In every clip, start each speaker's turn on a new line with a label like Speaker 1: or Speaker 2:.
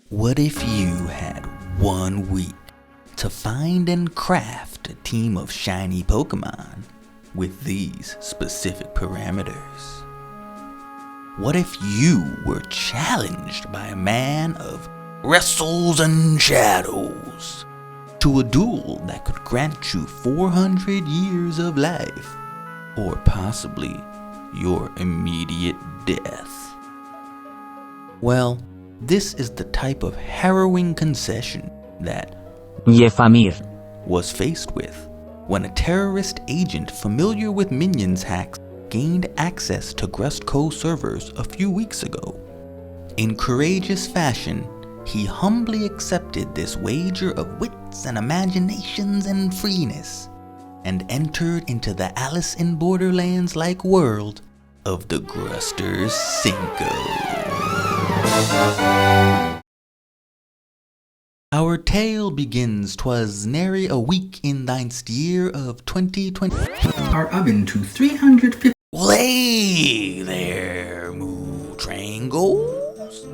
Speaker 1: What if you had 1 week to find and craft a team of shiny Pokemon with these specific parameters? What if you were challenged by a man of wrestles and shadows to a duel that could grant you 400 years of life, or possibly your immediate death? Well, this is the type of harrowing concession that
Speaker 2: Jeffamir
Speaker 1: was faced with when a terrorist agent familiar with Minions hacks gained access to Grust Co servers a few weeks ago. In courageous fashion, he humbly accepted this wager of wits and imaginations and freeness, and entered into the Alice in Borderlands-like world of the GRUSTER'S Cinco. Our tale begins 'twas nary a week in thynst year of 2020.
Speaker 3: Our oven to 350.
Speaker 1: Lay there, moo trangles.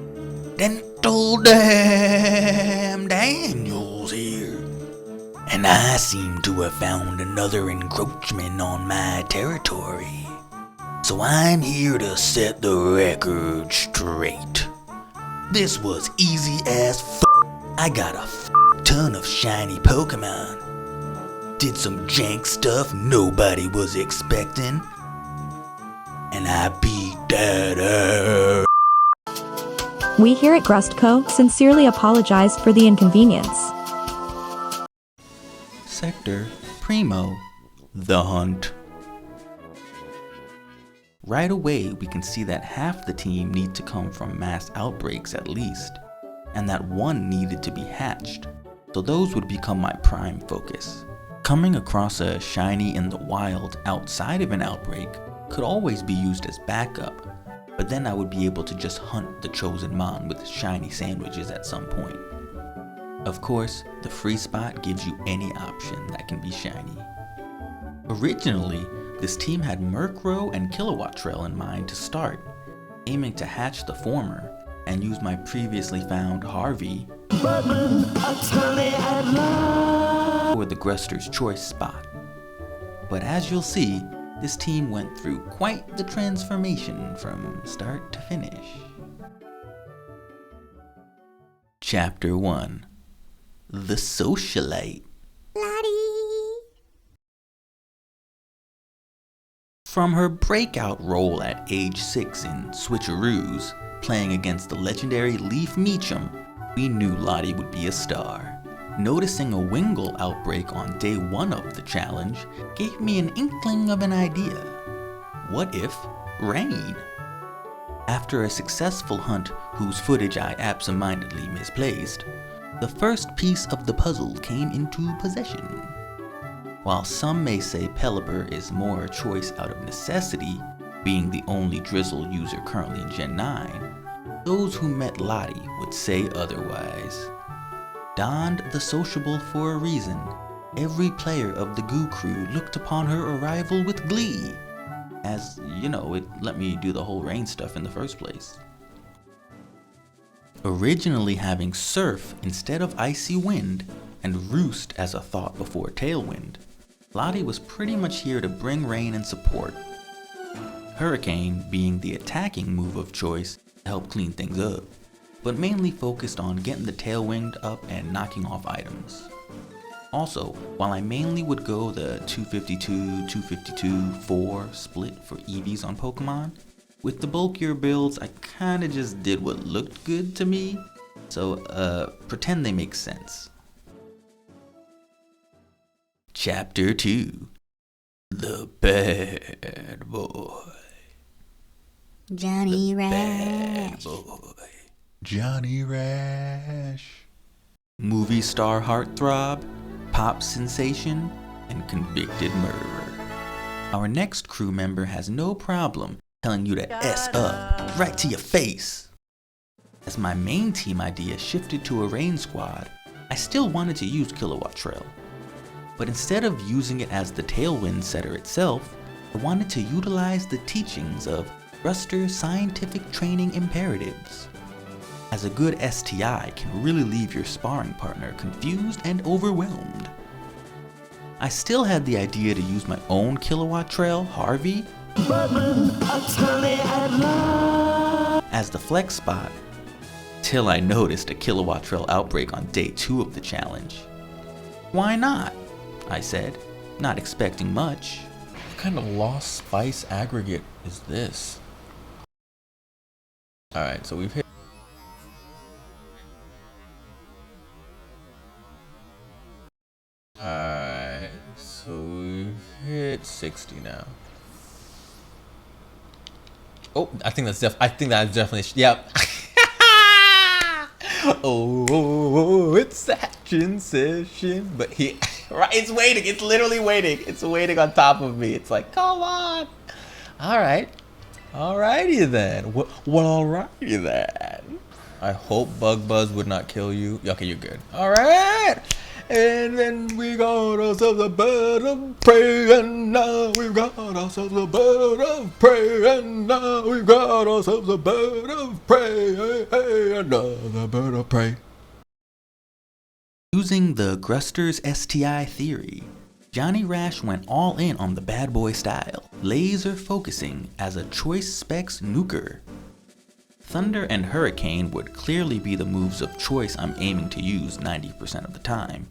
Speaker 1: Dental damn Daniels here. And I seem to have found another encroachment on my territory. So I'm here to set the record straight. This was easy as I got a ton of shiny Pokemon. Did some jank stuff nobody was expecting. And I beat that ass.
Speaker 4: We here at Grust Co sincerely apologize for the inconvenience.
Speaker 1: Sector Primo, the hunt. Right away, we can see that half the team need to come from mass outbreaks at least, and that one needed to be hatched, so those would become my prime focus. Coming across a shiny in the wild outside of an outbreak could always be used as backup, but then I would be able to just hunt the chosen mon with shiny sandwiches at some point. Of course, the free spot gives you any option that can be shiny. Originally, this team had Murkrow and Kilowatt Trail in mind to start, aiming to hatch the former and use my previously found Harvey for the Gruster's Choice spot. But as you'll see, this team went through quite the transformation from start to finish. Chapter 1. The Socialite. From her breakout role at age 6 in Switcheroos, playing against the legendary Leaf Meacham, we knew Lottie would be a star. Noticing a Wingull outbreak on day 1 of the challenge gave me an inkling of an idea. What if rain? After a successful hunt whose footage I absentmindedly misplaced, the first piece of the puzzle came into possession. While some may say Pelipper is more a choice out of necessity, being the only Drizzle user currently in Gen 9, those who met Lottie would say otherwise. Donned the sociable for a reason, every player of the Goo crew looked upon her arrival with glee, as, you know, it let me do the whole rain stuff in the first place. Originally having Surf instead of Icy Wind, and Roost as a thought before Tailwind, Lottie was pretty much here to bring rain and support. Hurricane being the attacking move of choice to help clean things up, but mainly focused on getting the Tailwind up and knocking off items. Also, while I mainly would go the 252-252-4 split for EVs on Pokemon, with the bulkier builds I kinda just did what looked good to me, so pretend they make sense. Chapter 2. The Bad Boy.
Speaker 5: Johnny Rash.
Speaker 1: Bad Boy. Johnny Rash. Movie star heartthrob, pop sensation, and convicted murderer. Our next crew member has no problem telling you to S up right to your face. As my main team idea shifted to a rain squad, I still wanted to use Kilowatt Trail. But instead of using it as the Tailwind setter itself, I wanted to utilize the teachings of GRUSTER'S scientific training imperatives. as a good STI can really leave your sparring partner confused and overwhelmed. I still had the idea to use my own kilowatt trail, Harvey, as the flex spot, till I noticed a kilowatt trail outbreak on day 2 of the challenge. Why not? I said, not expecting much.
Speaker 2: What kind of lost spice aggregate is this? Alright, so we've hit. Alright, so we've hit 60 now. Oh, I think that's definitely, yep. Oh, it's the hatching session. But he, right, it's waiting. It's literally waiting. It's waiting on top of me. It's like, come on. All right. Alrighty then. Well, alrighty then. I hope Bug Buzz would not kill you. Okay, you're good. All right. And then we got ourselves a bird of prey, and now we've got ourselves a bird of prey, and now we've got ourselves a bird of prey, hey, hey, another bird of prey.
Speaker 1: Using the GRUSTER'S STI theory, Johnny Rash went all in on the bad boy style, laser focusing as a choice specs nuker. Thunder and Hurricane would clearly be the moves of choice I'm aiming to use 90% of the time,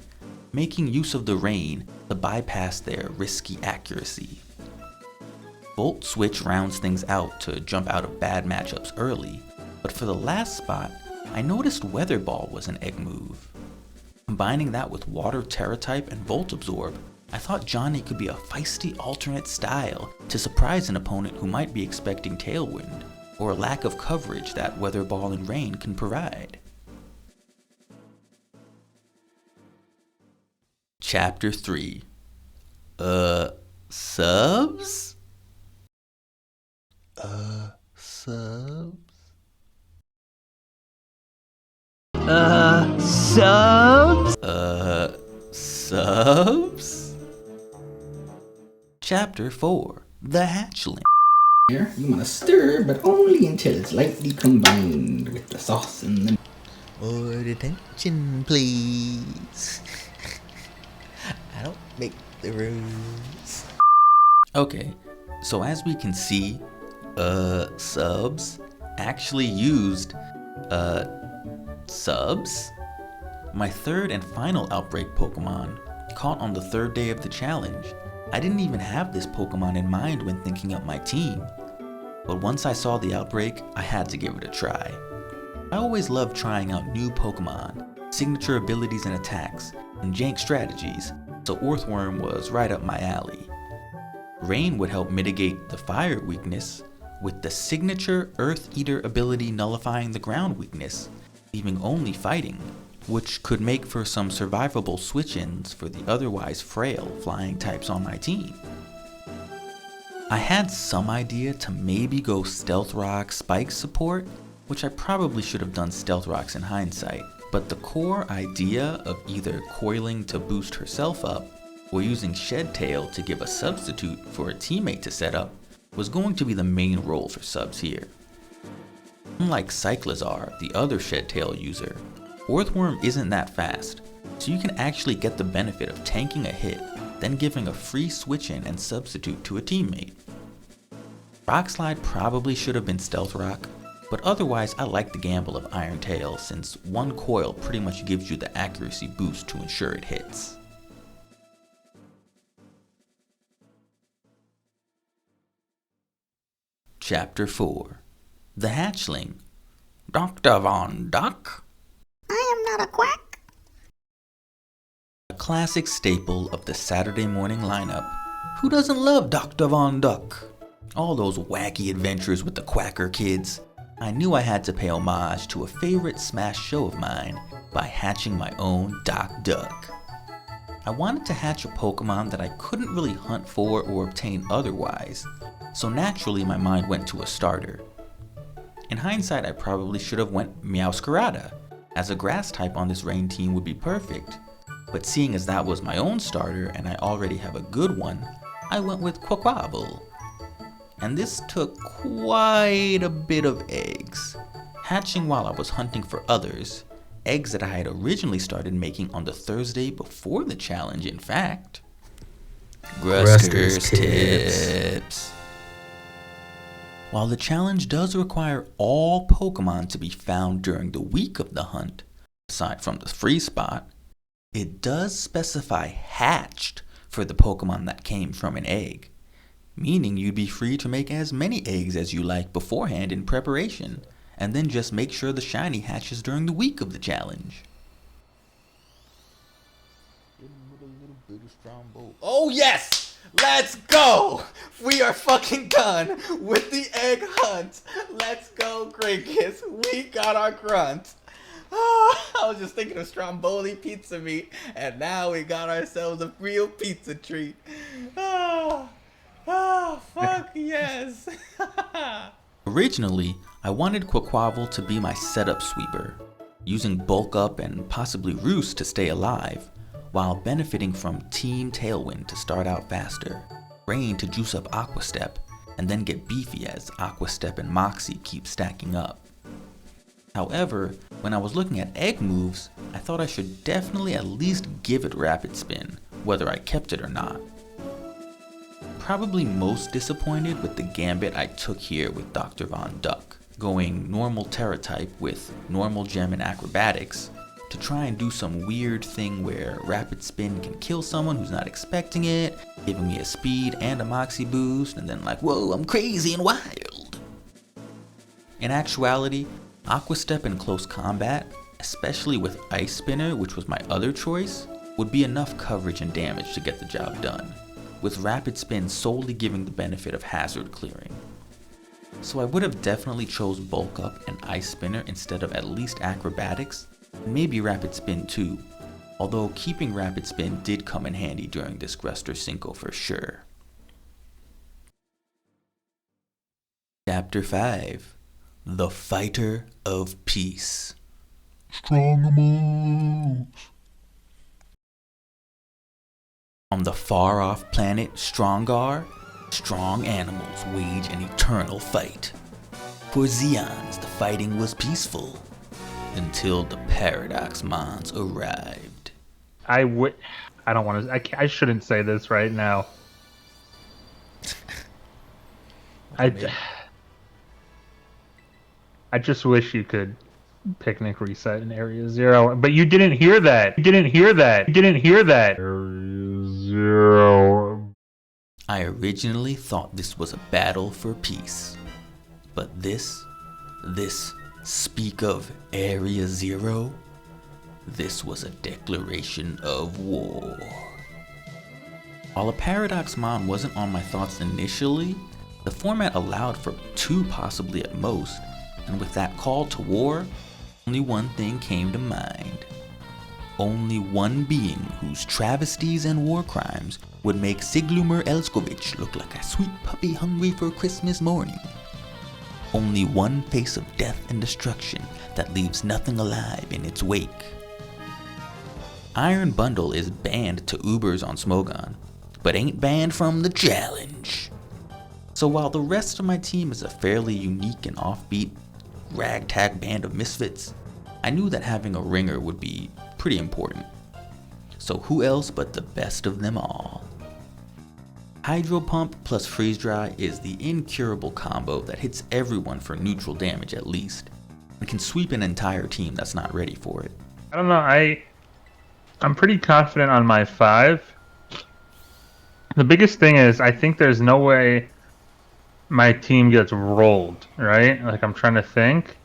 Speaker 1: making use of the rain to bypass their risky accuracy. Volt Switch rounds things out to jump out of bad matchups early, but for the last spot, I noticed Weather Ball was an egg move. Combining that with Water Terra type and Volt Absorb, I thought Johnny could be a feisty alternate style to surprise an opponent who might be expecting Tailwind, or a lack of coverage that Weather Ball and Rain can provide. Chapter 3. Subs? Subs? Subs? Subs? Chapter 4. The Hatchling.
Speaker 3: Here, you want to stir, but only until it's lightly combined with the sauce and the...
Speaker 1: More attention, please. I don't make the rules. Okay, so as we can see, Subs actually used, Subs? My third and final Outbreak Pokemon, caught on the 3rd day of the challenge. I didn't even have this Pokemon in mind when thinking up my team. But once I saw the Outbreak, I had to give it a try. I always loved trying out new Pokemon, signature abilities and attacks, and jank strategies, so Earthworm was right up my alley. Rain would help mitigate the fire weakness, with the signature Earth Eater ability nullifying the ground weakness, leaving only fighting, which could make for some survivable switch-ins for the otherwise frail flying types on my team. I had some idea to maybe go Stealth Rock Spike support, which I probably should have done Stealth Rocks in hindsight, but the core idea of either coiling to boost herself up or using Shed Tail to give a substitute for a teammate to set up was going to be the main role for Subs here. Unlike Cyclizar, the other Shed Tail user, Earthworm isn't that fast, so you can actually get the benefit of tanking a hit, then giving a free switch in and substitute to a teammate. Rock Slide probably should have been Stealth Rock, but otherwise I like the gamble of Iron Tail since one coil pretty much gives you the accuracy boost to ensure it hits. Chapter 4. The Hatchling. Dr. Von Duck?
Speaker 5: I am not a quack.
Speaker 1: A classic staple of the Saturday morning lineup. Who doesn't love Dr. Von Duck? All those wacky adventures with the Quacker kids. I knew I had to pay homage to a favorite Smash show of mine by hatching my own Doc Duck. I wanted to hatch a Pokemon that I couldn't really hunt for or obtain otherwise, so naturally my mind went to a starter. In hindsight, I probably should have went Meowscarada, as a grass type on this rain team would be perfect, but seeing as that was my own starter and I already have a good one, I went with Quaquaval. And this took quite a bit of eggs. hatching while I was hunting for others, eggs that I had originally started making on the Thursday before the challenge, in fact. GRUSTER'S tips. While the challenge does require all Pokemon to be found during the week of the hunt, aside from the free spot, it does specify hatched for the Pokemon that came from an egg, meaning you'd be free to make as many eggs as you like beforehand in preparation, and then just make sure the shiny hatches during the week of the challenge.
Speaker 2: Oh yes! Let's go! We are fucking done with the egg hunt. Let's go, Grinkus. We got our grunt. I was just thinking of Stromboli pizza meat, and now we got ourselves a real pizza treat. Fuck yes.
Speaker 1: Originally, I wanted Quaquaval to be my setup sweeper, using Bulk Up and possibly Roost to stay alive, while benefiting from Team Tailwind to start out faster, Rain to juice up Aqua Step, and then get beefy as Aqua Step and Moxie keep stacking up. However, when I was looking at egg moves, I thought I should definitely at least give it Rapid Spin, whether I kept it or not. Probably most disappointed with the gambit I took here with Dr. Von Duck, going normal Terra type with normal gem and acrobatics, to try and do some weird thing where Rapid Spin can kill someone who's not expecting it, giving me a speed and a Moxie boost, and then like, whoa, I'm crazy and wild. In actuality, Aqua Step in close combat, especially with Ice Spinner, which was my other choice, would be enough coverage and damage to get the job done, with Rapid Spin solely giving the benefit of hazard clearing. So I would have definitely chose Bulk Up and Ice Spinner instead of at least Acrobatics, and maybe Rapid Spin too, although keeping Rapid Spin did come in handy during this Gruster Cinco for sure. Chapter 5. The Fighter of Peace.
Speaker 6: Strong moves.
Speaker 1: On the far-off planet Strongar, strong animals wage an eternal fight. For Zeons, the fighting was peaceful, until the Paradox Mons arrived.
Speaker 6: I don't want to. I shouldn't say this right now. I just wish you could picnic reset in Area 0, but you didn't hear that. You didn't hear that. You didn't hear that. Area 0.
Speaker 1: I originally thought this was a battle for peace, but this, speak of Area 0, this was a declaration of war. While a Paradox Mon wasn't on my thoughts initially, the format allowed for 2 possibly at most, and with that call to war, only one thing came to mind. Only one being whose travesties and war crimes would make Siglumir Elskovich look like a sweet puppy hungry for Christmas morning. Only one face of death and destruction that leaves nothing alive in its wake. Iron Bundle is banned to Ubers on Smogon, but ain't banned from the challenge. So while the rest of my team is a fairly unique and offbeat ragtag band of misfits, I knew that having a ringer would be pretty important. So who else but the best of them all? Hydro Pump plus Freeze Dry is the incurable combo that hits everyone for neutral damage at least, and can sweep an entire team that's not ready for it.
Speaker 6: I don't know, I'm pretty confident on my 5. The biggest thing is I think there's no way my team gets rolled, right? Like, I'm trying to think.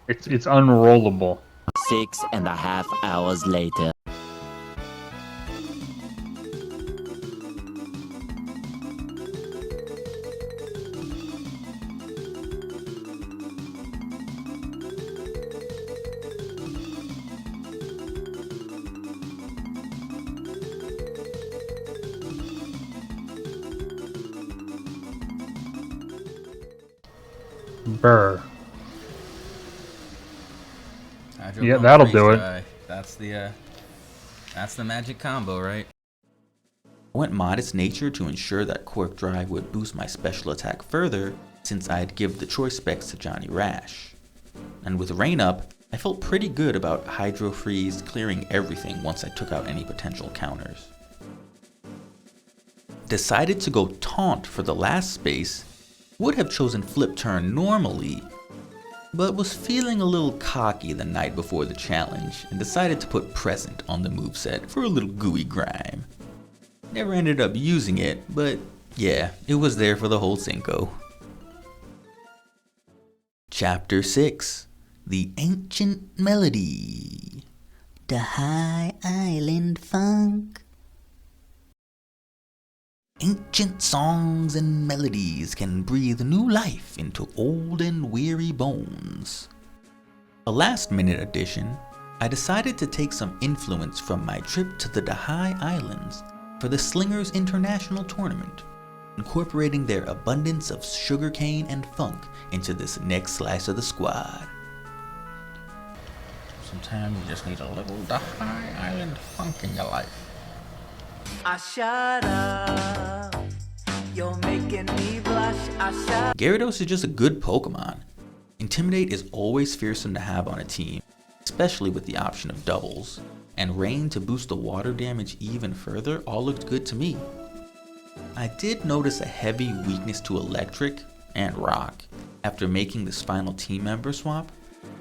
Speaker 6: It's unrollable.
Speaker 7: 6.5 hours later.
Speaker 6: Burr.
Speaker 2: Hydro
Speaker 6: Yeah,
Speaker 2: Pump,
Speaker 6: that'll
Speaker 2: Freeze
Speaker 6: do it.
Speaker 2: Dry. That's the magic combo, right?
Speaker 1: I went Modest Nature to ensure that Quirk Drive would boost my special attack further, since I'd give the choice specs to Johnny Rash. And with Rain up, I felt pretty good about Hydro Freeze clearing everything once I took out any potential counters. Decided to go Taunt for the last space, would have chosen Flip Turn normally, but was feeling a little cocky the night before the challenge and decided to put Present on the moveset for a little gooey grime. Never ended up using it, but yeah, it was there for the whole Cinco. Chapter 6, The Ancient Melody.
Speaker 5: The High Island Funk.
Speaker 1: Ancient songs and melodies can breathe new life into old and weary bones. A last-minute addition, I decided to take some influence from my trip to the Dahai Islands for the Slingers International Tournament, incorporating their abundance of sugarcane and funk into this next slice of the squad.
Speaker 2: Sometimes you just need a little Dahai Island funk in your life.
Speaker 8: I shut up. You're making me blush. I shut.
Speaker 1: Gyarados is just a good Pokemon. Intimidate is always fearsome to have on a team, especially with the option of doubles, and Rain to boost the water damage even further all looked good to me. I did notice a heavy weakness to Electric and Rock after making this final team member swap,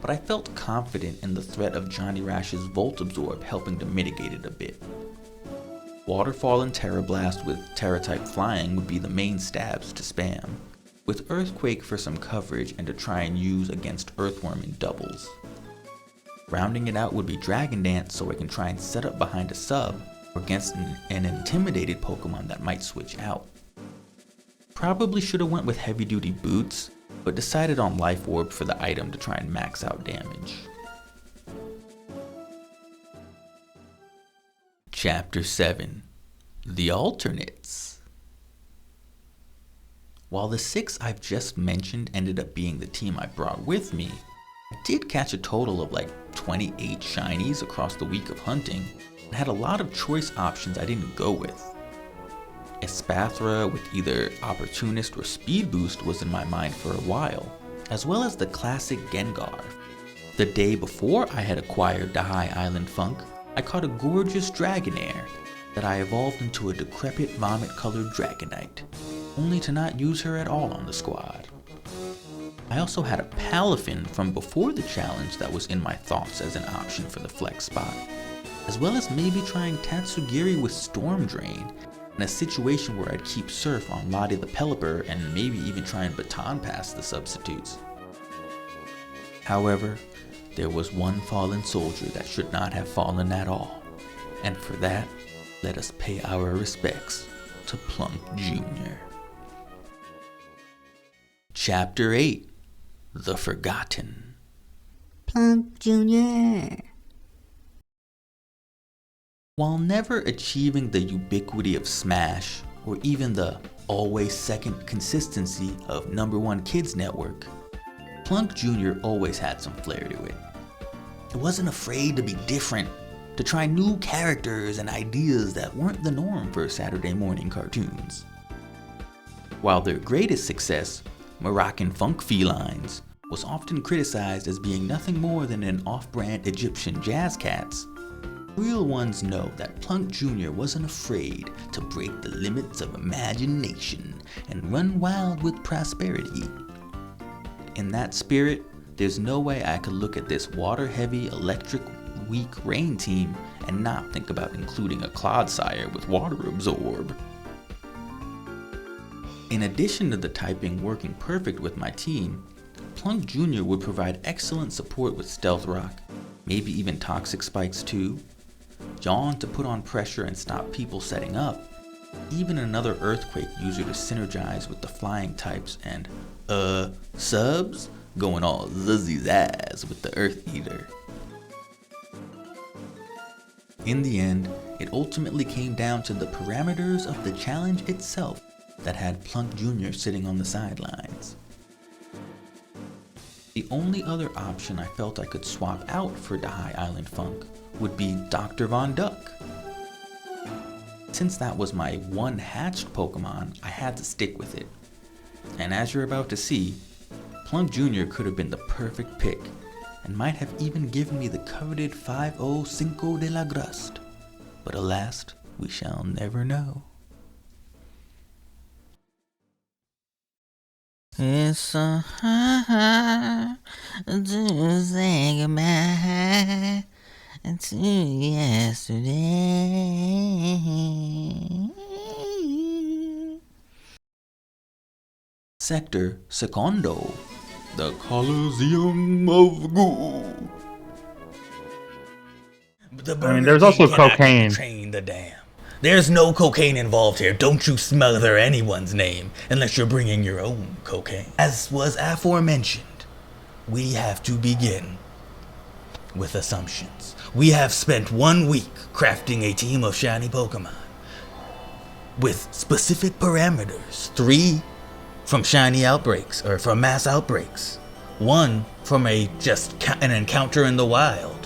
Speaker 1: but I felt confident in the threat of Johnny Rash's Volt Absorb helping to mitigate it a bit. Waterfall and Terra Blast with Terra-type flying would be the main stabs to spam, with Earthquake for some coverage and to try and use against Earthworm in doubles. Rounding it out would be Dragon Dance so I can try and set up behind a sub or against an intimidated Pokemon that might switch out. Probably should have went with Heavy Duty Boots, but decided on Life Orb for the item to try and max out damage. Chapter 7, The Alternates. While the 6 I've just mentioned ended up being the team I brought with me, I did catch a total of like 28 shinies across the week of hunting and had a lot of choice options I didn't go with. Espathra with either Opportunist or Speed Boost was in my mind for a while, as well as the classic Gengar. The day before I had acquired Dahai Island Funk, I caught a gorgeous Dragonair that I evolved into a decrepit vomit-colored Dragonite, only to not use her at all on the squad. I also had a Palafin from before the challenge that was in my thoughts as an option for the flex spot, as well as maybe trying Tatsugiri with Storm Drain in a situation where I'd keep Surf on Lottie the Pelipper and maybe even try and baton pass the substitutes. However, there was one fallen soldier that should not have fallen at all, and for that, let us pay our respects to Plunk Jr. Chapter 8, The Forgotten.
Speaker 5: Plunk Jr.
Speaker 1: While never achieving the ubiquity of Smash, or even the always second consistency of #1 Kids Network, Plunk Jr. always had some flair to it. It wasn't afraid to be different, to try new characters and ideas that weren't the norm for Saturday morning cartoons. While their greatest success, Moroccan Funk Felines, was often criticized as being nothing more than an off-brand Egyptian jazz cats, real ones know that Plunk Jr. wasn't afraid to break the limits of imagination and run wild with prosperity. In that spirit, there's no way I could look at this water-heavy, electric-weak Rain team and not think about including a Clodsire with Water Absorb. In addition to the typing working perfect with my team, Plunk Jr. would provide excellent support with Stealth Rock, maybe even Toxic Spikes too, Yawn to put on pressure and stop people setting up, even another Earthquake user to synergize with the flying types, and Subs going all Zuzzy's ass with the Earth Eater. In the end, it ultimately came down to the parameters of the challenge itself that had Plunk Jr. sitting on the sidelines. The only other option I felt I could swap out for Dahai Island Funk would be Dr. Von Duck. Since that was my one hatched Pokemon, I had to stick with it. And as you're about to see, Plunk Jr. could have been the perfect pick and might have even given me the coveted 5-0 Cinco de la Grust. But alas, we shall never know.
Speaker 5: It's so hard to say goodbye to yesterday.
Speaker 1: Sector Secondo, the Coliseum of Goo.
Speaker 6: I mean, there's also cocaine.
Speaker 2: Train the dam. There's no cocaine involved here. Don't you smother anyone's name unless you're bringing your own cocaine. As was aforementioned, we have to begin with assumptions. We have spent 1 week crafting a team of shiny Pokemon with specific parameters. 3 from shiny outbreaks, or from mass outbreaks. 1 from an encounter in the wild.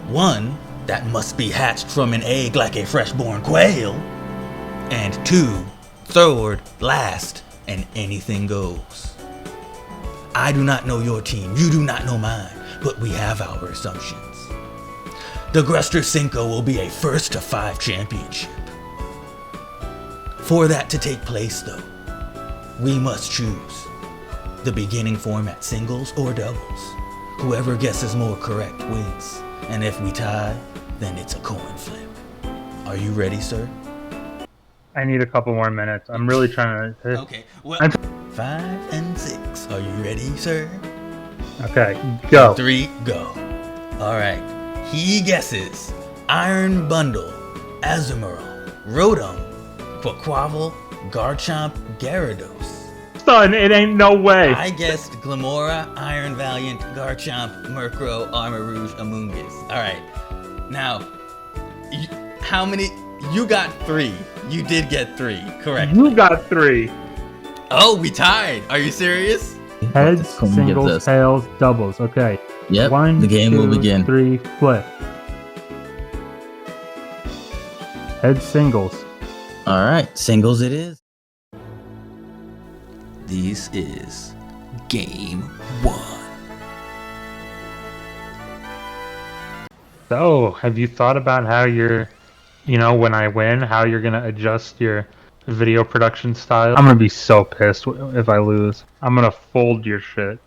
Speaker 2: 1 that must be hatched from an egg like a freshborn quail. And 2, third, last, and anything goes. I do not know your team, you do not know mine, but we have our assumptions. The GRUSTER'S Cinco will be a 1st to 5 championship. For that to take place though, we must choose the beginning format, singles or doubles. Whoever guesses more correct wins. And if we tie, then it's a coin flip. Are you ready, sir?
Speaker 6: I need a couple more minutes. I'm really trying to...
Speaker 2: Okay, well, 5 and 6. Are you ready, sir?
Speaker 6: Okay, go.
Speaker 2: 3, go. Alright. He guesses Iron Bundle, Azumarill, Rotom, Quaquaval, Garchomp, Gyarados.
Speaker 6: Son, it ain't no way.
Speaker 2: I guessed Glamora, Iron Valiant, Garchomp, Murkrow, Armor Rouge, Amoonguss. Alright. Now, how many? You got 3. You did get 3, correct?
Speaker 6: You got 3.
Speaker 2: Oh, we tied. Are you serious?
Speaker 6: Heads,
Speaker 9: Come get
Speaker 6: singles,
Speaker 9: this.
Speaker 6: tails, doubles. Okay.
Speaker 9: Yep,
Speaker 6: 1,
Speaker 9: the game
Speaker 6: 2,
Speaker 9: will begin.
Speaker 6: 3, flip. Heads, singles.
Speaker 9: Alright, singles it is.
Speaker 1: This is Game 1.
Speaker 6: So, have you thought about how you're, when I win, how you're going to adjust your video production style? I'm going to be so pissed if I lose. I'm going to fold your shit.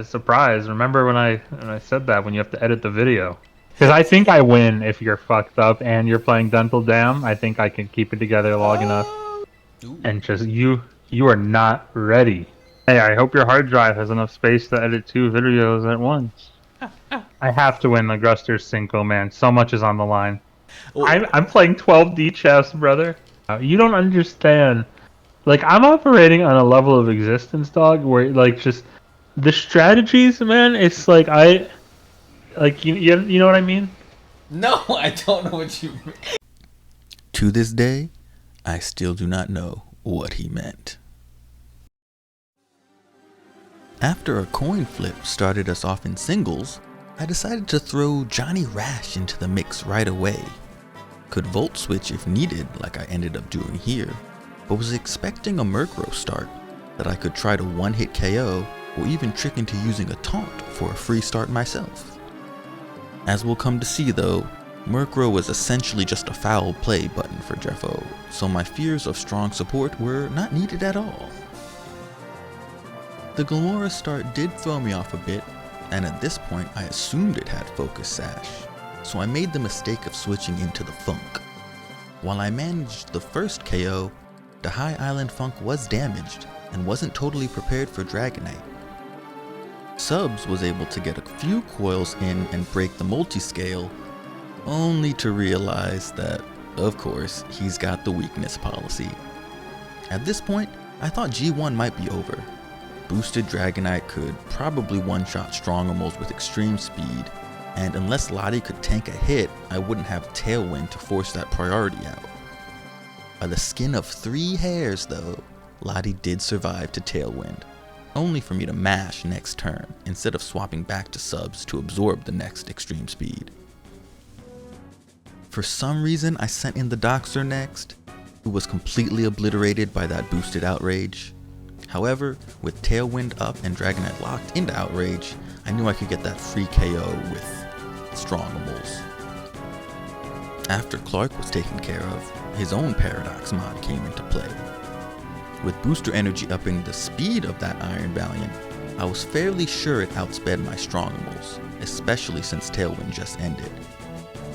Speaker 6: Surprise, remember when I said that, when you have to edit the video? Because I think I win if you're fucked up and you're playing Dental Dam. I think I can keep it together long enough. And just, you are not ready. Hey, I hope your hard drive has enough space to edit 2 videos at once. I have to win the GRUSTER'S Cinco, man. So much is on the line. I'm playing 12D chess, brother. You don't understand. Like, I'm operating on a level of existence, dog, where, like, just the strategies, man, it's like you know what I mean?
Speaker 2: No, I don't know what you mean.
Speaker 1: To this day, I still do not know what he meant. After a coin flip started us off in singles, I decided to throw Johnny Rash into the mix right away. Could Volt Switch if needed, like I ended up doing here, but was expecting a Murkrow start that I could try to one-hit KO or even trick into using a taunt for a free start myself. As we'll come to see though, Murkrow was essentially just a foul play button for Jeffo, so my fears of strong support were not needed at all. The Glamora start did throw me off a bit, and at this point I assumed it had Focus Sash, so I made the mistake of switching into the Funk. While I managed the first KO, the High Island Funk was damaged and wasn't totally prepared for Dragonite. Subs was able to get a few coils in and break the multi-scale, only to realize that, of course, he's got the weakness policy. At this point, I thought G1 might be over. Boosted Dragonite could probably one-shot Strongomals with extreme speed, and unless Lottie could tank a hit, I wouldn't have Tailwind to force that priority out. By the skin of 3 hairs though, Lottie did survive to Tailwind, only for me to mash next turn instead of swapping back to Subs to absorb the next extreme speed. For some reason I sent in the Doxer next, who was completely obliterated by that boosted outrage. However, with Tailwind up and Dragonite locked into Outrage, I knew I could get that free KO with Strongimals. After Clark was taken care of, his own Paradox mod came into play. With Booster Energy upping the speed of that Iron Valiant, I was fairly sure it outsped my Strongimals, especially since Tailwind just ended.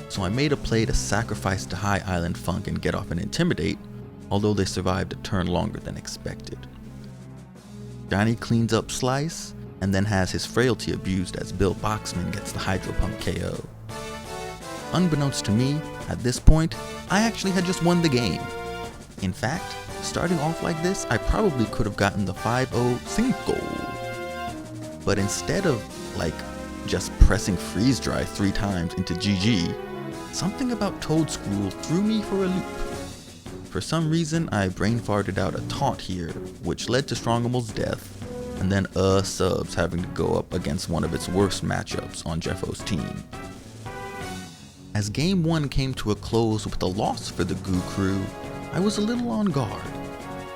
Speaker 1: So I made a play to sacrifice the High Island Funk and get off an Intimidate, although they survived a turn longer than expected. Johnny cleans up Slice, and then has his frailty abused as Bill Boxman gets the Hydro Pump KO. Unbeknownst to me, at this point, I actually had just won the game. In fact, starting off like this, I probably could have gotten the 5-0 Cinco. But instead of, just pressing Freeze Dry 3 times into GG, something about Toadscruel threw me for a loop. For some reason, I brain farted out a taunt here, which led to Strongimal's death, and then Subs having to go up against one of its worst matchups on Jeffo's team. As Game 1 came to a close with a loss for the Goo crew, I was a little on guard.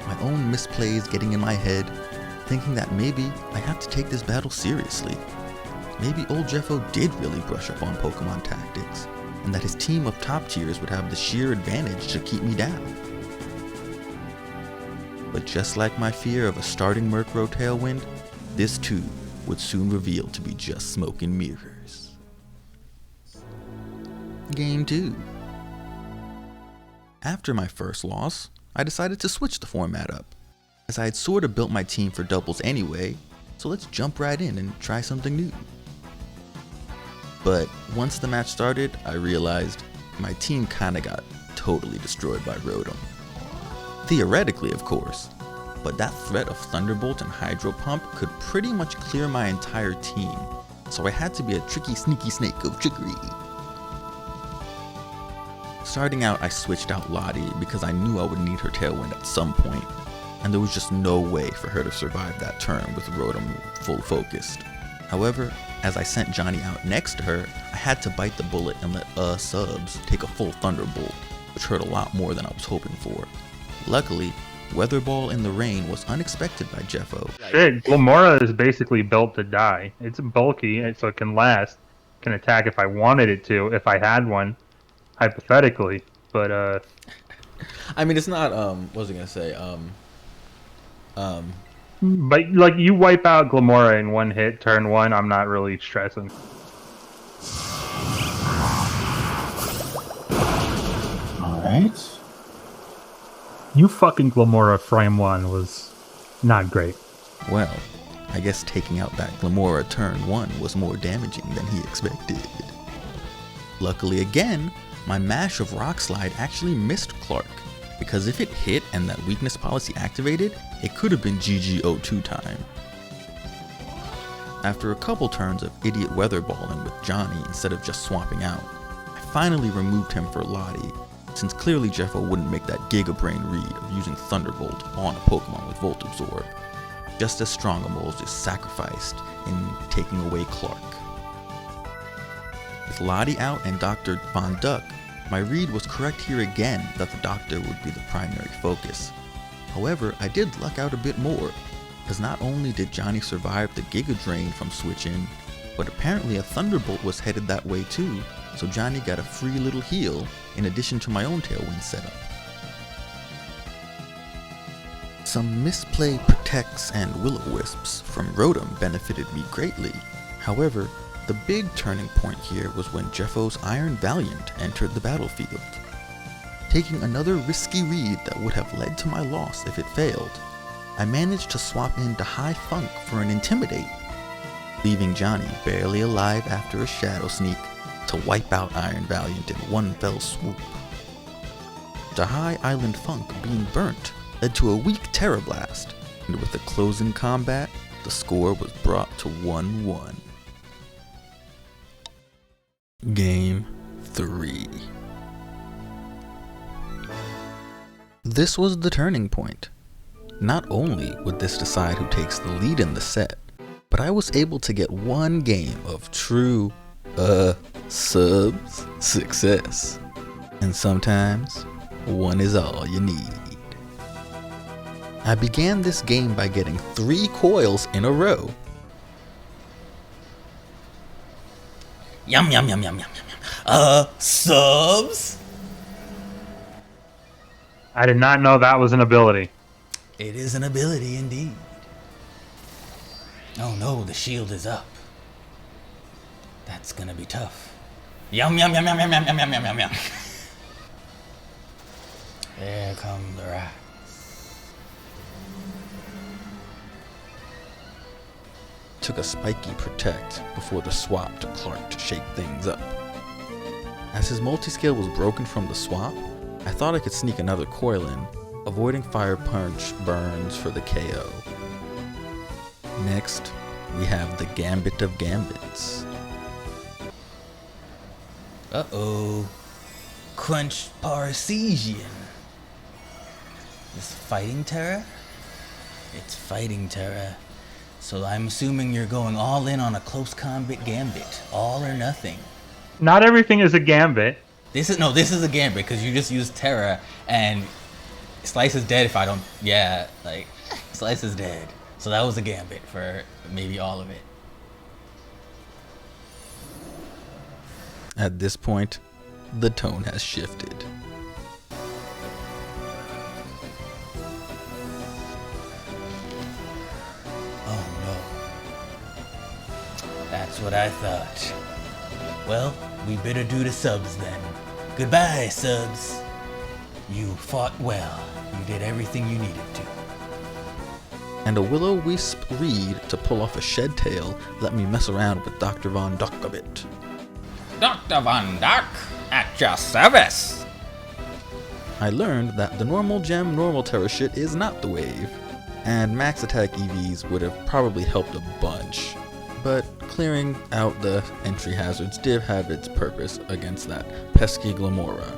Speaker 1: My own misplays getting in my head, thinking that maybe I have to take this battle seriously. Maybe old Jeffo did really brush up on Pokemon tactics, and that his team of top tiers would have the sheer advantage to keep me down. But just like my fear of a starting Murkrow Tailwind, this too would soon reveal to be just smoke and mirrors. Game 2. After my first loss, I decided to switch the format up, as I had sorta built my team for doubles anyway, so let's jump right in and try something new. But once the match started, I realized my team kinda got totally destroyed by Rotom. Theoretically, of course, but that threat of Thunderbolt and Hydro Pump could pretty much clear my entire team, so I had to be a tricky sneaky snake of trickery. Starting out, I switched out Lottie because I knew I would need her Tailwind at some point, and there was just no way for her to survive that turn with Rotom full focused. However, as I sent Johnny out next to her, I had to bite the bullet and let Subs take a full Thunderbolt, which hurt a lot more than I was hoping for. Luckily, Weather Ball in the rain was unexpected by Jeffo.
Speaker 6: Shit, Glamora is basically built to die. It's bulky, so it can last. Can attack if I wanted it to, if I had one, hypothetically. But
Speaker 2: I mean, it's not. What was I gonna say?
Speaker 6: But like you wipe out Glamora in one hit, turn 1. I'm not really stressing.
Speaker 3: All right.
Speaker 6: You fucking Glamora frame 1 was not great.
Speaker 1: Well, I guess taking out that Glamora turn 1 was more damaging than he expected. Luckily again, my mash of Rock Slide actually missed Clark, because if it hit and that weakness policy activated, it could have been GG02 time. After a couple turns of idiot weather balling with Johnny instead of just swapping out, I finally removed him for Lottie, since clearly Jeffo wouldn't make that Giga Brain read of using Thunderbolt on a Pokemon with Volt Absorb, just as Strongimals is sacrificed in taking away Clark. With Lottie out and Dr. Von Duck, my read was correct here again that the Doctor would be the primary focus. However, I did luck out a bit more, because not only did Johnny survive the Giga Drain from Switch In, but apparently a Thunderbolt was headed that way too, so Johnny got a free little heal in addition to my own Tailwind setup. Some misplay Protects and Will-O-Wisps from Rotom benefited me greatly. However, the big turning point here was when Jeffo's Iron Valiant entered the battlefield. Taking another risky read that would have led to my loss if it failed, I managed to swap into High Funk for an Intimidate, leaving Johnny barely alive after a Shadow Sneak to wipe out Iron Valiant in one fell swoop. The High Island Funk being burnt led to a weak Terra Blast, and with the closing combat, the score was brought to 1-1. Game 3. This was the turning point. Not only would this decide who takes the lead in the set, but I was able to get one game of true, subs success. And sometimes, one is all you need. I began this game by getting 3 coils in a row.
Speaker 2: Yum yum yum yum yum yum. Subs?
Speaker 6: I did not know that was an ability.
Speaker 2: It is an ability indeed. Oh no, the shield is up. That's gonna be tough. Yum yum yum yum yum yum yum yum yum yum. There come the rats.
Speaker 1: Took a spiky protect before the swap to Clark to shake things up. As his multi-scale was broken from the swap, I thought I could sneak another coil in, avoiding fire punch burns for the KO. Next, we have the Gambit of Gambits.
Speaker 2: Uh-oh. Crunch Parsegian. This fighting Terra? It's fighting Terra. So I'm assuming you're going all in on a close combat gambit. All or nothing.
Speaker 6: Not everything is a gambit.
Speaker 2: This is a gambit because you just use Terra and Slice is dead if I don't. Yeah, like Slice is dead. So that was a gambit for maybe all of it.
Speaker 1: At this point, the tone has shifted.
Speaker 2: Oh no. That's what I thought. Well, we better do the subs then. Goodbye, subs. You fought well. You did everything you needed to.
Speaker 1: And a will-o-wisp reed to pull off a shed tail let me mess around with Dr. Von Duck a bit.
Speaker 2: Dr. Von Duck, at your service.
Speaker 1: I learned that the normal gem normal Terra shit is not the wave, and max attack EVs would have probably helped a bunch, but clearing out the entry hazards did have its purpose against that pesky Glamora,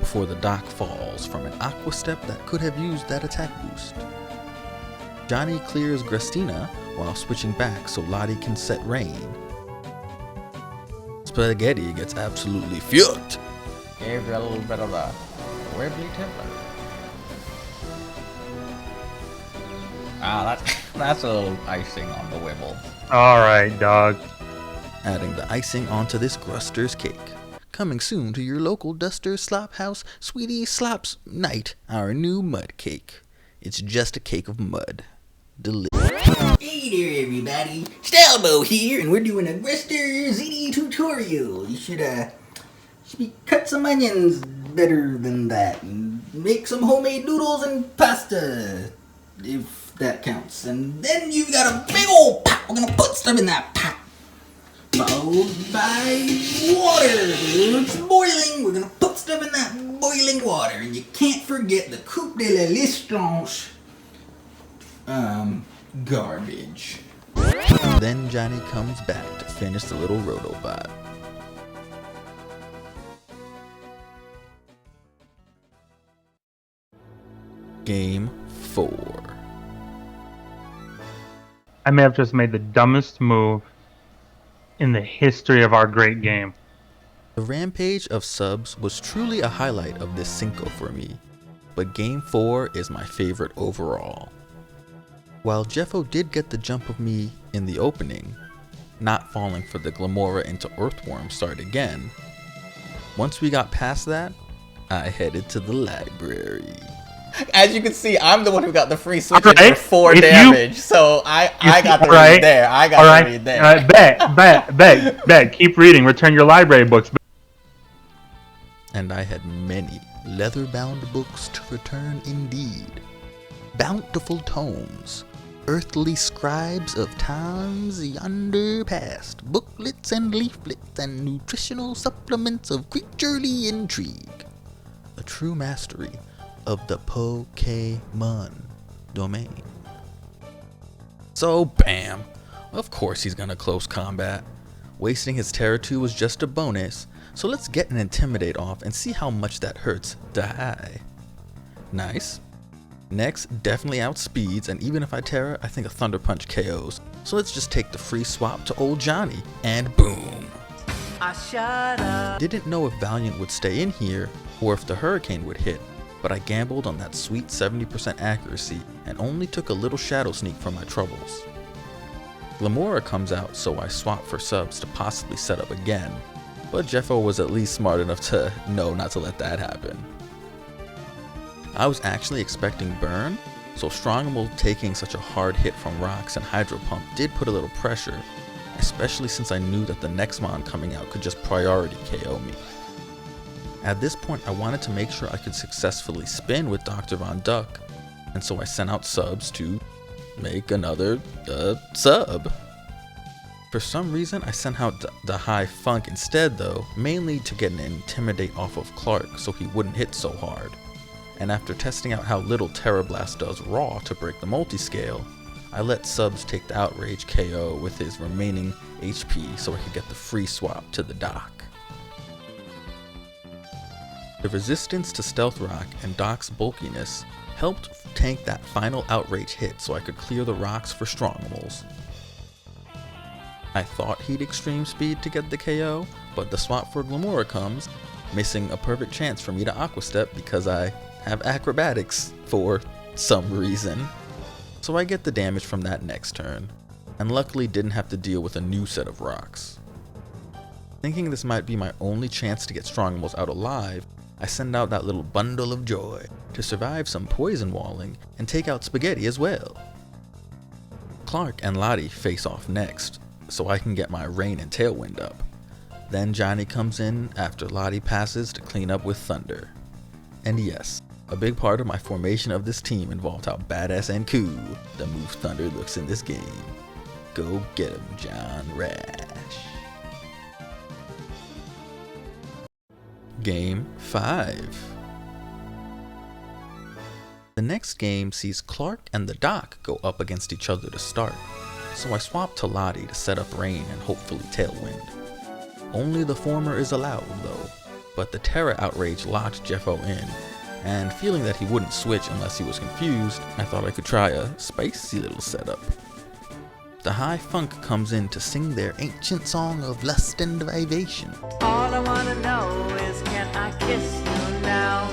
Speaker 1: before the dock falls from an aqua step that could have used that attack boost. Johnny clears Grustina while switching back so Lottie can set rain. Spaghetti gets absolutely fucked.
Speaker 2: Gave you a little bit of a wibbly tibbler. Ah, that's a little icing on the wibble.
Speaker 6: Alright, dog.
Speaker 1: Adding the icing onto this Gruster's cake. Coming soon to your local Duster's Slop House, Sweetie Slops Night, our new mud cake. It's just a cake of mud. Delicious.
Speaker 3: Hey there everybody, Stalbo here, and we're doing a GRUSTE'R'S tutorial. You should cut some onions better than that, and make some homemade noodles and pasta, if that counts. And then you've got a big old pot. We're gonna put stuff in that pot, followed by water. It's boiling. We're gonna put stuff in that boiling water, and you can't forget the coupe de la listrange. Garbage.
Speaker 1: Then Johnny comes back to finish the little Rotobot. Game 4.
Speaker 6: I may have just made the dumbest move in the history of our great game.
Speaker 1: The rampage of subs was truly a highlight of this Cinco for me, but Game 4 is my favorite overall. While Jeffo did get the jump of me in the opening, not falling for the Glamora into Earthworm start again, once we got past that, I headed to the library.
Speaker 2: As you can see, I'm the one who got the free switch for 4 damage, so I got the read there. I got the read there.
Speaker 6: Bet. Keep reading. Return your library books.
Speaker 1: And I had many leather-bound books to return indeed. Bountiful tomes, earthly scribes of times yonder past, booklets and leaflets and nutritional supplements of creaturely intrigue. A true mastery of the Pokemon domain. So bam, of course he's gonna close combat. Wasting his Terra 2 was just a bonus, so let's get an Intimidate off and see how much that hurts die. Nice. Next, definitely outspeeds, and even if I Terra, I think a Thunder Punch KOs. So let's just take the free swap to old Johnny, and boom.
Speaker 8: I shut up.
Speaker 1: Didn't know if Valiant would stay in here, or if the Hurricane would hit, but I gambled on that sweet 70% accuracy and only took a little shadow sneak from my troubles. Glamora comes out, so I swap for subs to possibly set up again, but Jeffo was at least smart enough to know not to let that happen. I was actually expecting burn, so Strongable taking such a hard hit from rocks and Hydro Pump did put a little pressure, especially since I knew that the next mon coming out could just priority KO me. At this point I wanted to make sure I could successfully spin with Dr. Von Duck, and so I sent out subs to make another sub. For some reason I sent out the High Funk instead though, mainly to get an Intimidate off of Clark so he wouldn't hit so hard. And after testing out how little Terra Blast does raw to break the multi-scale, I let subs take the Outrage KO with his remaining HP so I could get the free swap to the dock. The resistance to Stealth Rock and Doc's bulkiness helped tank that final Outrage hit so I could clear the rocks for Strongimals. I thought he'd Extreme Speed to get the KO, but the swap for Glamora comes, missing a perfect chance for me to Aqua Step because I have Acrobatics for some reason. So I get the damage from that next turn, and luckily didn't have to deal with a new set of rocks. Thinking this might be my only chance to get Strongimals out alive, I send out that little bundle of joy to survive some poison walling and take out Spaghetti as well. Clark and Lottie face off next, so I can get my Rain and Tailwind up. Then Johnny comes in after Lottie passes to clean up with Thunder. And yes, a big part of my formation of this team involved how badass and cool the move Thunder looks in this game. Go get him, John Rash. Game 5. The next game sees Clark and the Doc go up against each other to start, so I swap to Lottie to set up Rain and hopefully Tailwind. Only the former is allowed though, but the Terra Outrage locked Jeffo in, and feeling that he wouldn't switch unless he was confused, I thought I could try a spicy little setup. The High Funk comes in to sing their ancient song of lust and vibration.
Speaker 8: All I wanna know is, can I kiss you now?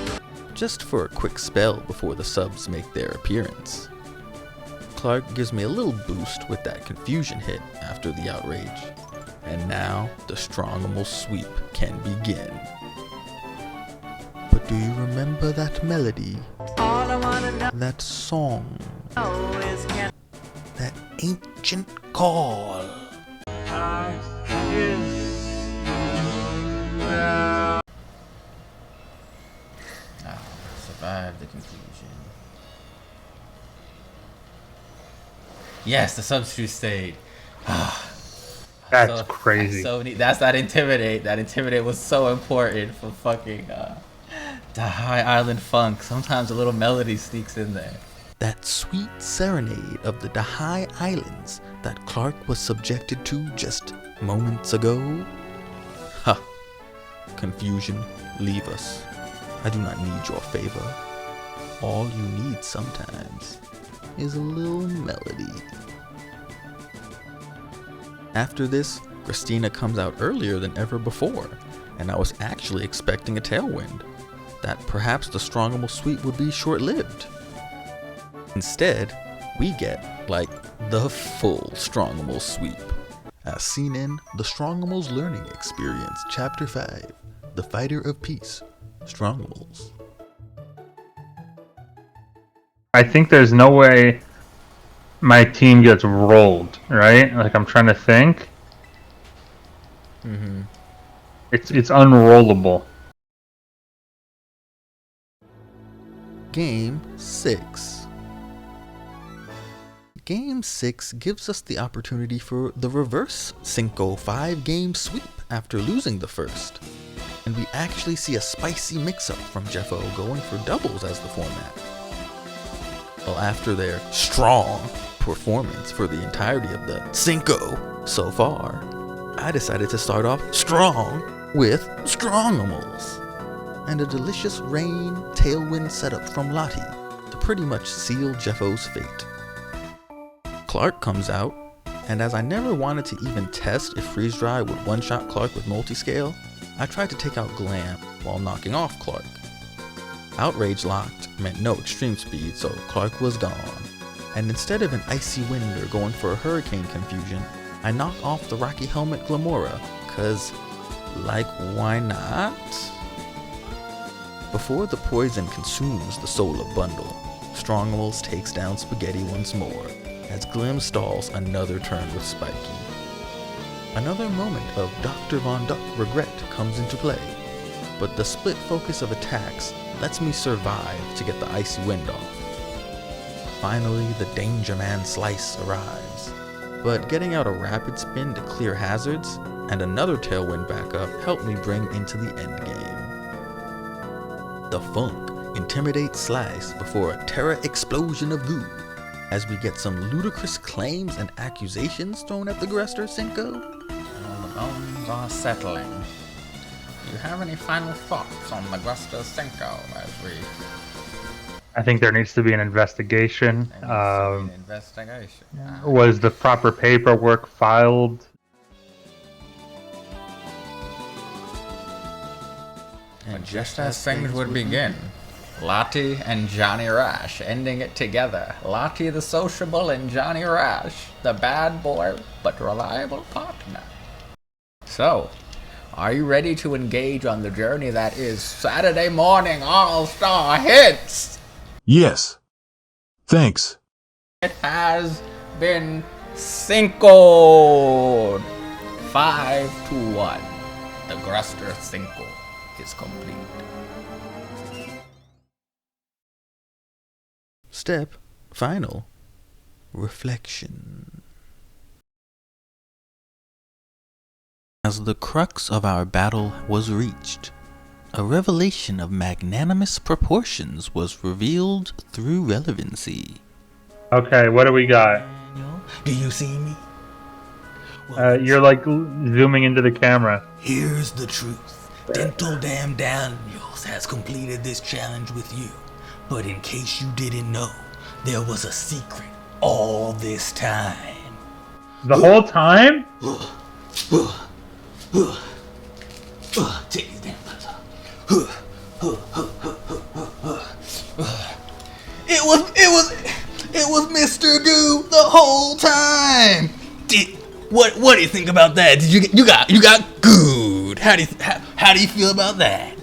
Speaker 1: Just for a quick spell before the subs make their appearance. Clark gives me a little boost with that confusion hit after the Outrage, and now the Strongimal sweep can begin. But do you remember that melody?
Speaker 8: All I wanna know
Speaker 1: That song?
Speaker 8: is, can
Speaker 1: That ancient call?
Speaker 8: I kiss you now?
Speaker 2: Survive the confusion. Yes, the substitute stayed.
Speaker 6: That's crazy.
Speaker 2: That's that Intimidate. That Intimidate was so important for fucking the High Island Funk. Sometimes a little melody sneaks in there.
Speaker 1: That sweet serenade of the Dahai Islands that Clark was subjected to just moments ago? Ha! Confusion, leave us. I do not need your favor. All you need sometimes is a little melody. After this, Christina comes out earlier than ever before, and I was actually expecting a Tailwind, that perhaps the Strongimal sweep would be short-lived. Instead, we get, like, the full Strongimal sweep, as seen in The Strongimal's Learning Experience, Chapter 5, The Fighter of Peace, Strongimals.
Speaker 6: I think there's no way my team gets rolled, right? Like, I'm trying to think. It's unrollable.
Speaker 1: Game 6. Game 6 gives us the opportunity for the reverse Cinco 5-game sweep after losing the first. And we actually see a spicy mix-up from Jeffo going for doubles as the format. Well, after their strong performance for the entirety of the Cinco so far, I decided to start off strong with Strongimals and a delicious Rain Tailwind setup from Lottie to pretty much seal Jeffo's fate. Clark comes out, and as I never wanted to even test if Freeze Dry would one-shot Clark with multiscale, I tried to take out Glam while knocking off Clark. Outrage locked meant no extreme speed, so Clark was gone. And instead of an icy wind or going for a hurricane confusion, I knocked off the Rocky Helmet Glamora, cause, like, why not? Before the poison consumes the solar bundle, Strongholds takes down Spaghetti once more, as Glim stalls another turn with Spiky. Another moment of Dr. Von Duck regret comes into play, but the split focus of attacks lets me survive to get the icy wind off. Finally, the Danger Man slice arrives, but getting out a rapid spin to clear hazards and another tailwind backup helped me bring into the endgame. The Funk intimidates Slice before a terror explosion of goo, as we get some ludicrous claims and accusations thrown at the Gruster Cinco.
Speaker 2: Well, the bones are settling. Do you have any final thoughts on the Gruster Cinco as we...
Speaker 6: I think there needs to be an investigation.
Speaker 2: Investigation.
Speaker 6: Was the proper paperwork filed?
Speaker 2: And just as things would begin, Lottie and Johnny Rash ending it together. Lottie the sociable and Johnny Rash, the bad boy but reliable partner. So, are you ready to engage on the journey that is Saturday morning All-Star Hits?
Speaker 10: Yes. Thanks.
Speaker 2: It has been Cinco'd 5-1. The Gruster Cinco is complete.
Speaker 1: Step final reflection. As the crux of our battle was reached, a revelation of magnanimous proportions was revealed through relevancy.
Speaker 6: Okay, what do we got?
Speaker 3: Do you see me?
Speaker 6: You're like zooming into the camera.
Speaker 3: Here's the truth. Dental Damn Daniels has completed this challenge with you. But in case you didn't know, there was a secret all this time.
Speaker 6: The whole time?
Speaker 3: Take these damn gloves off. It was Mr. Goo the whole time. What do you think about that? Did you got gooed? How do you feel about that?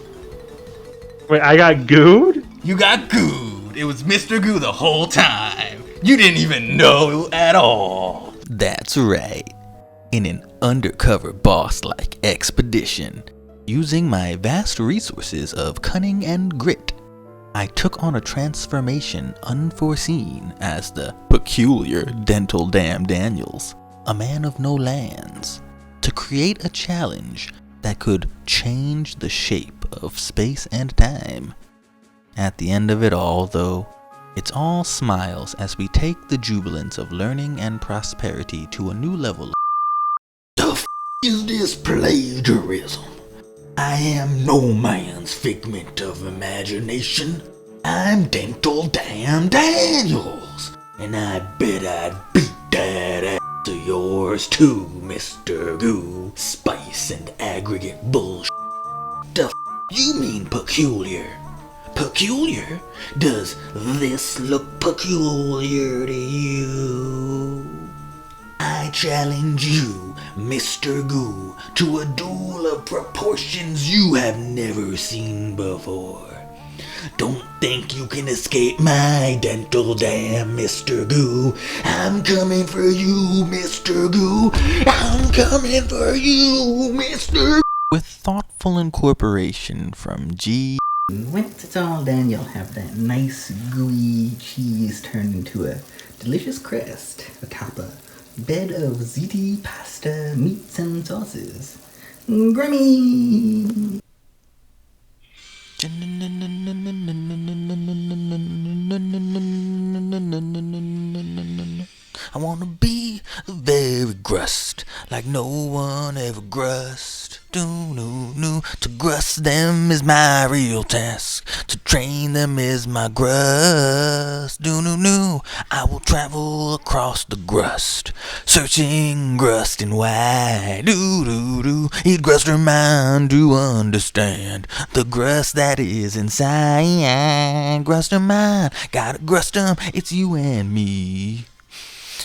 Speaker 6: Wait, I got gooed?
Speaker 3: You got gooed. It was Mr. Goo the whole time. You didn't even know at all.
Speaker 1: That's right. In an undercover boss-like expedition, using my vast resources of cunning and grit, I took on a transformation unforeseen as the peculiar Dental Damn Daniels, a man of no lands, to create a challenge that could change the shape of space and time. At the end of it all, though, it's all smiles as we take the jubilance of learning and prosperity to a new level.
Speaker 3: The f is this plagiarism? I am no man's figment of imagination. I'm Dental Damn Daniels, and I bet I'd beat that ass of yours too, Mr. Goo. Spice and aggregate bullshit. The f you mean peculiar? Peculiar? Does this look peculiar to you? I challenge you, Mr. Goo, to a duel of proportions you have never seen before. Don't think you can escape my Dental Damn, Mr. Goo. I'm coming for you, Mr. Goo. I'm coming for you, Mr. Goo.
Speaker 1: With thoughtful incorporation from G.
Speaker 3: Once it's all done, you'll have that nice gooey cheese turned into a delicious crust atop a bed of ziti pasta, meats, and sauces. Grummy!
Speaker 1: I wanna be the very Grust, like like no one ever grust. To grust them is my real task. To train them is my grust. I will travel across the grust, searching grust and wide. Eat gruster mind to understand the grust that is inside. Gruster mind, gotta grust 'em, it's you and me.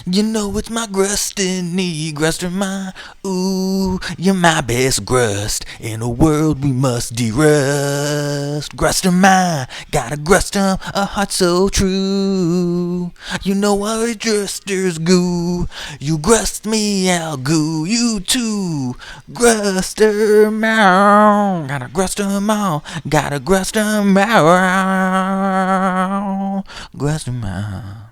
Speaker 1: You know it's my grustiny, gruster mine. Ooh, you're my best grust. In a world we must de-rust. Gruster mine, gotta grust 'em, a heart so true. You know our grusters goo. You grust me, I'll goo you too. Gruster mine, gotta grust 'em all. Gotta grust 'em all. Gruster mine.